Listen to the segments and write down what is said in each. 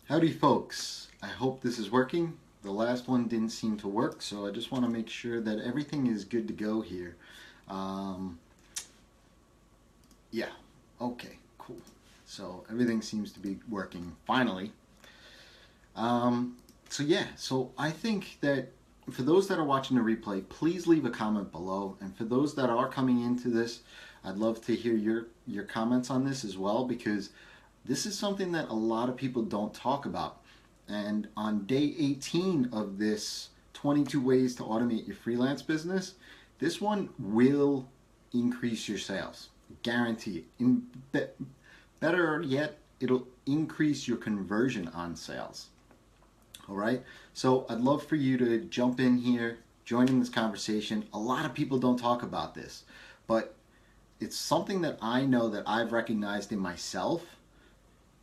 Howdy folks, I hope this is working. The last one didn't seem to work, so I just want to make sure that everything is good to go here. Um, yeah, okay, cool. So everything seems to be working finally. Um, so I think that for those that are watching the replay, please leave a comment below. And for those that are coming into this, I'd love to hear your comments on this as well, because this is something that a lot of people don't talk about. And on day 18 of this 22 ways to automate your freelance business, this one will increase your sales. Guarantee it. Better yet, it'll increase your conversion on sales. All right. So I'd love for you to jump in here, join in this conversation. A lot of people don't talk about this, but it's something that I know that I've recognized in myself.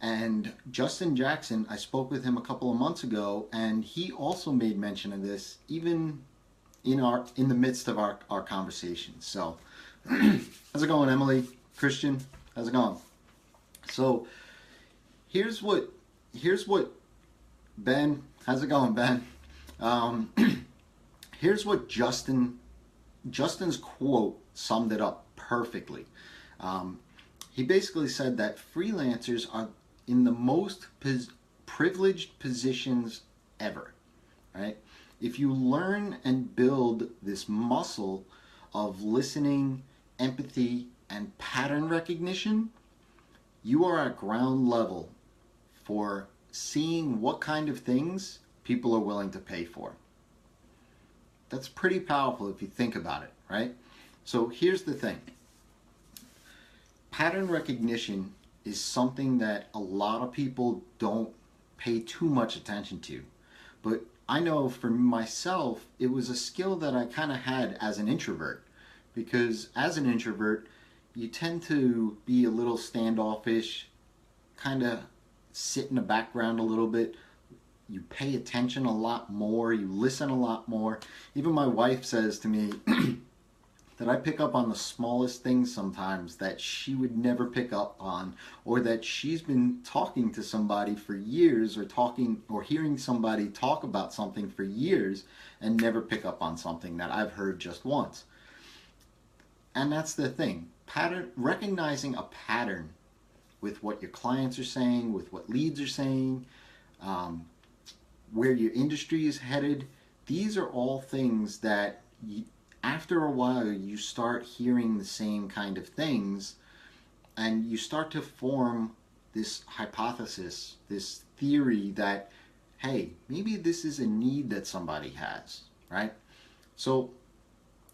And Justin Jackson, I spoke with him a couple of months ago, and he also made mention of this, even in the midst of our conversation. So, how's it going, Emily? Christian, how's it going? So, here's what Ben, how's it going, Ben? Um, here's what Justin's quote summed it up perfectly. He basically said that freelancers are in the most privileged positions ever, right? If you learn and build this muscle of listening, empathy, and pattern recognition, you are at ground level for seeing what kind of things people are willing to pay for. That's pretty powerful if you think about it, right? So here's the thing. Pattern recognition is something that a lot of people don't pay too much attention to. But I know for myself, it was a skill that I kind of had as an introvert. Because as an introvert, you tend to be a little standoffish, kind of sit in the background a little bit. You pay attention a lot more, you listen a lot more. Even my wife says to me that I pick up on the smallest things sometimes that she would never pick up on, or that she's been talking to somebody for years, or hearing somebody talk about something for years and never pick up on something that I've heard just once. And that's the thing. Recognizing a pattern with what your clients are saying, with what leads are saying, where your industry is headed. These are all things that after a while you start hearing the same kind of things, and you start to form this hypothesis, this theory that, hey, maybe this is a need that somebody has, right? So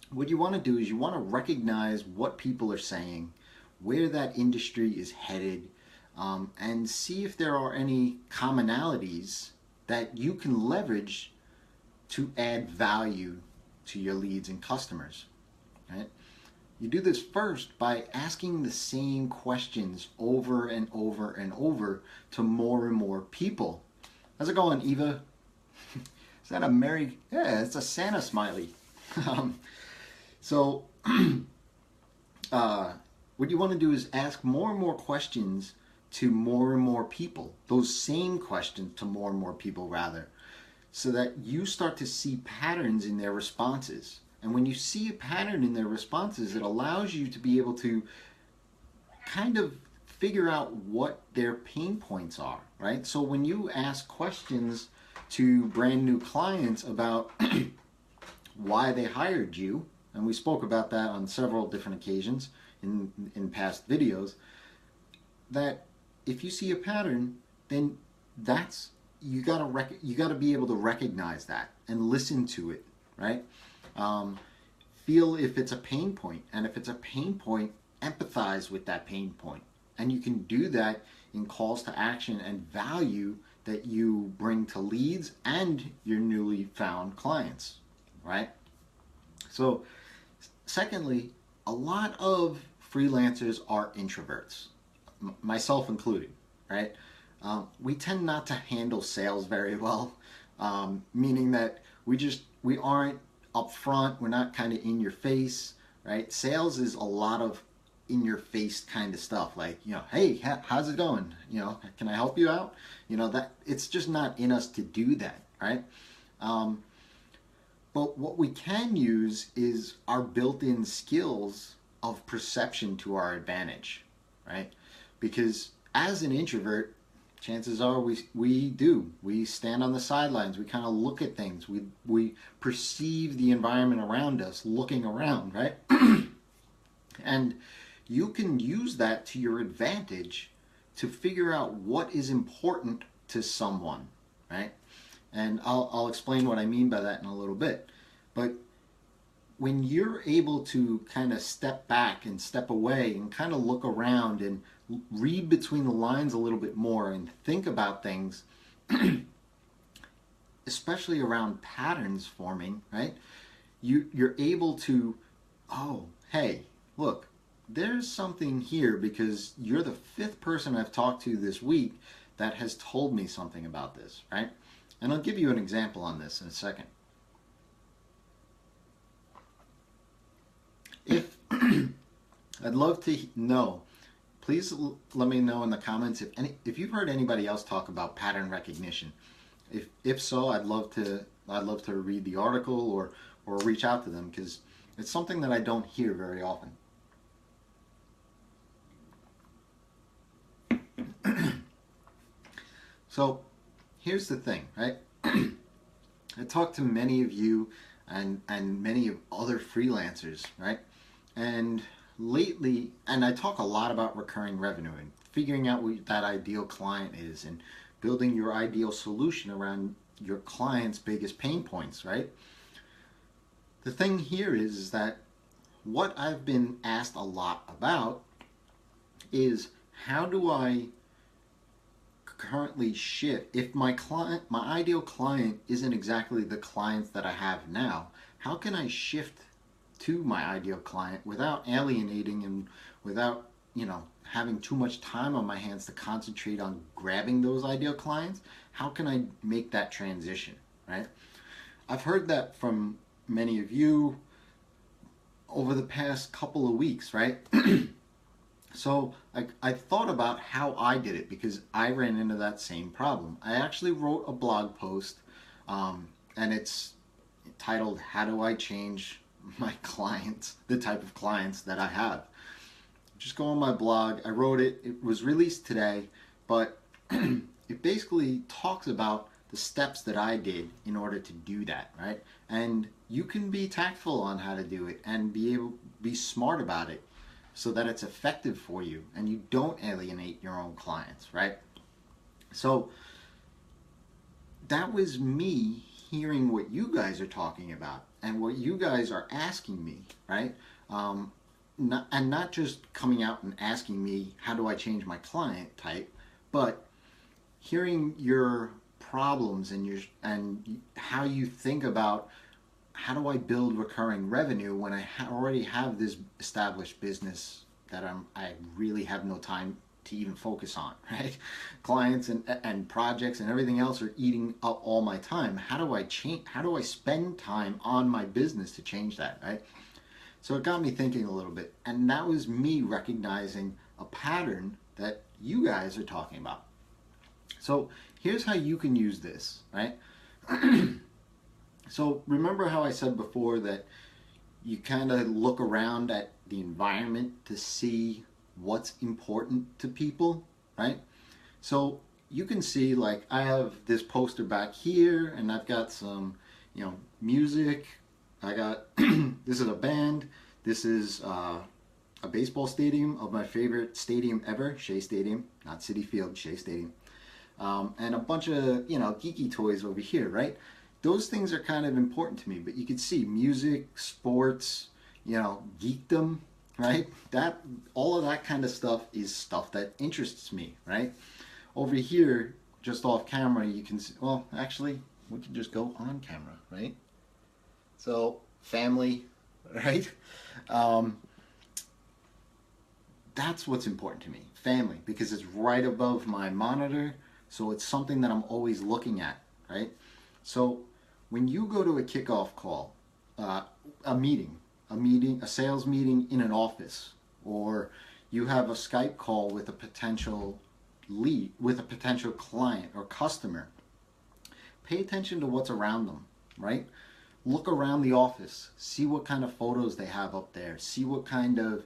what you want to do is you want to recognize what people are saying, where that industry is headed, and see if there are any commonalities that you can leverage to add value to your leads and customers, right? You do this first by asking the same questions over and over and over to more and more people. How's it going, Eva? Is that a merry? Yeah, it's a Santa smiley. So what you want to do is ask more and more questions to more and more people, those same questions to more and more people rather, so that you start to see patterns in their responses. And when you see a pattern in their responses, it allows you to be able to kind of figure out what their pain points are, right? So when you ask questions to brand new clients about why they hired you, and we spoke about that on several different occasions in past videos, that if you see a pattern, then you gotta be able to recognize that and listen to it, right? Feel if it's a pain point, and if it's a pain point, empathize with that pain point. And you can do that in calls to action and value that you bring to leads and your newly found clients, right? So secondly, a lot of freelancers are introverts, myself included, right? We tend not to handle sales very well, meaning that we aren't upfront, we're not kind of in your face, right? Sales is a lot of in your face kind of stuff, like, hey, how's it going? Can I help you out? That it's just not in us to do that, right? Um, but what we can use is our built-in skills of perception to our advantage, right? Because as an introvert, chances are we stand on the sidelines. We kind of look at things. We perceive the environment around us, looking around, right? And you can use that to your advantage to figure out what is important to someone, right? And I'll explain what I mean by that in a little bit. But when you're able to kind of step back and step away and kind of look around and read between the lines a little bit more and think about things, especially around patterns forming, right? You're able to, oh, hey, look, there's something here because you're the fifth person I've talked to this week that has told me something about this, right? And I'll give you an example on this in a second. If I'd love to know, please let me know in the comments if you've heard anybody else talk about pattern recognition. If so, I'd love to read the article or reach out to them, because it's something that I don't hear very often. So here's the thing, right? I talked to many of you and many of other freelancers, right? And lately, and I talk a lot about recurring revenue and figuring out what that ideal client is and building your ideal solution around your client's biggest pain points, right? The thing here is that what I've been asked a lot about is, how do I currently shift if my ideal client isn't exactly the clients that I have now? How can I shift to my ideal client without alienating and without having too much time on my hands to concentrate on grabbing those ideal clients? How can I make that transition, right? I've heard that from many of you over the past couple of weeks, right? So I thought about how I did it, because I ran into that same problem. I actually wrote a blog post, and it's titled, "How do I change my clients, the type of clients that I have?" Just go on my blog. I wrote it. It was released today, but it basically talks about the steps that I did in order to do that, right? And you can be tactful on how to do it and be smart about it, so that it's effective for you and you don't alienate your own clients, right? So that was me hearing what you guys are talking about and what you guys are asking me, right? Not just coming out and asking me, how do I change my client type, but hearing your problems and how you think about, how do I build recurring revenue when I already have this established business that I really have no time to even focus on, right? Clients and projects and everything else are eating up all my time. How do I spend time on my business to change that, right? So it got me thinking a little bit, and that was me recognizing a pattern that you guys are talking about. So here's how you can use this, right? So remember how I said before that you kind of look around at the environment to see what's important to people, right? So you can see, like, I have this poster back here, and I've got some, music. I got, this is a band. This is a baseball stadium of my favorite stadium ever, Shea Stadium, not Citi Field, Shea Stadium. And a bunch of, geeky toys over here, right? Those things are kind of important to me, but you can see music, sports, geekdom, right? All of that kind of stuff is stuff that interests me, right? Over here, just off camera, you can see, well, actually, we can just go on camera, right? So, family, right? That's what's important to me, family, because it's right above my monitor, so it's something that I'm always looking at, right? So when you go to a kickoff call, a sales meeting in an office, or you have a Skype call with a potential lead, with a potential client or customer. Pay attention to what's around them, right? Look around the office, see what kind of photos they have up there, see what kind of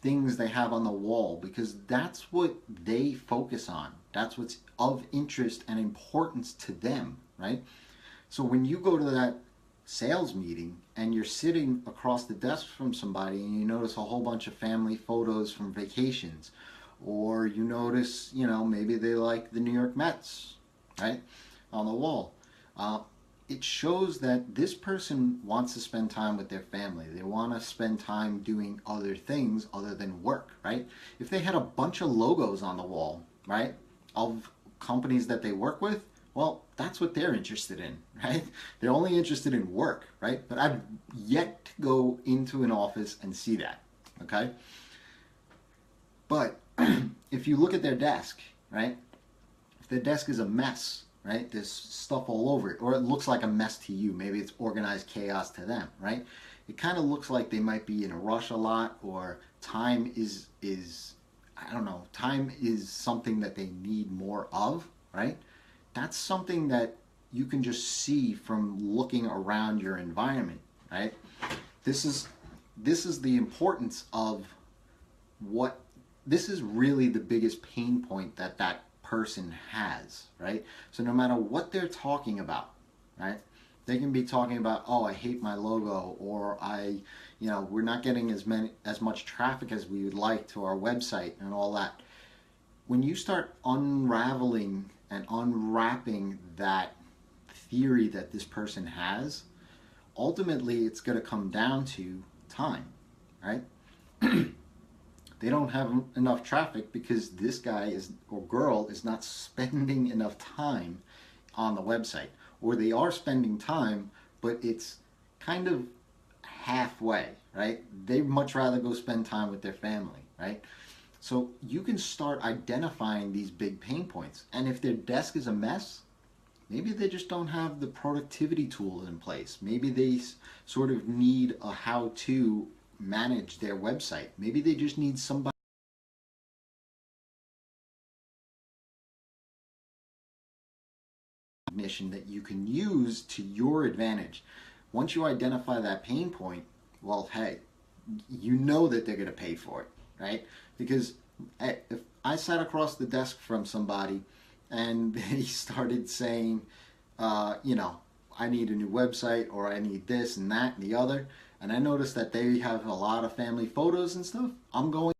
things they have on the wall, because that's what they focus on. That's what's of interest and importance to them, right? So when you go to that sales meeting and you're sitting across the desk from somebody and you notice a whole bunch of family photos from vacations, or you notice, maybe they like the New York Mets, right, on the wall. It shows that this person wants to spend time with their family. They want to spend time doing other things other than work, right? If they had a bunch of logos on the wall, right, of companies that they work with, well, that's what they're interested in, right? They're only interested in work, right? But I've yet to go into an office and see that, okay? But if you look at their desk, right, if their desk is a mess, right, there's stuff all over it, or it looks like a mess to you, maybe it's organized chaos to them, right? It kind of looks like they might be in a rush a lot, or time is I don't know, time is something that they need more of, right? That's something that you can just see from looking around your environment, right? This is the importance of what, this is really the biggest pain point that person has, right? So no matter what they're talking about, right? They can be talking about, oh, I hate my logo, or we're not getting as much traffic as we would like to our website and all that. When you start unraveling and unwrapping that theory that this person has, ultimately it's going to come down to time, right? They don't have enough traffic because this guy is, or girl is, not spending enough time on the website, or they are spending time, but it's kind of halfway, right? They'd much rather go spend time with their family, right? So you can start identifying these big pain points. And if their desk is a mess, maybe they just don't have the productivity tools in place. Maybe they sort of need a how-to manage their website. Maybe they just need somebody that you can use to your advantage. Once you identify that pain point, well, hey, you know that they're going to pay for it, right? Because if I sat across the desk from somebody and they started saying, I need a new website, or I need this and that and the other, and I noticed that they have a lot of family photos and stuff, I'm going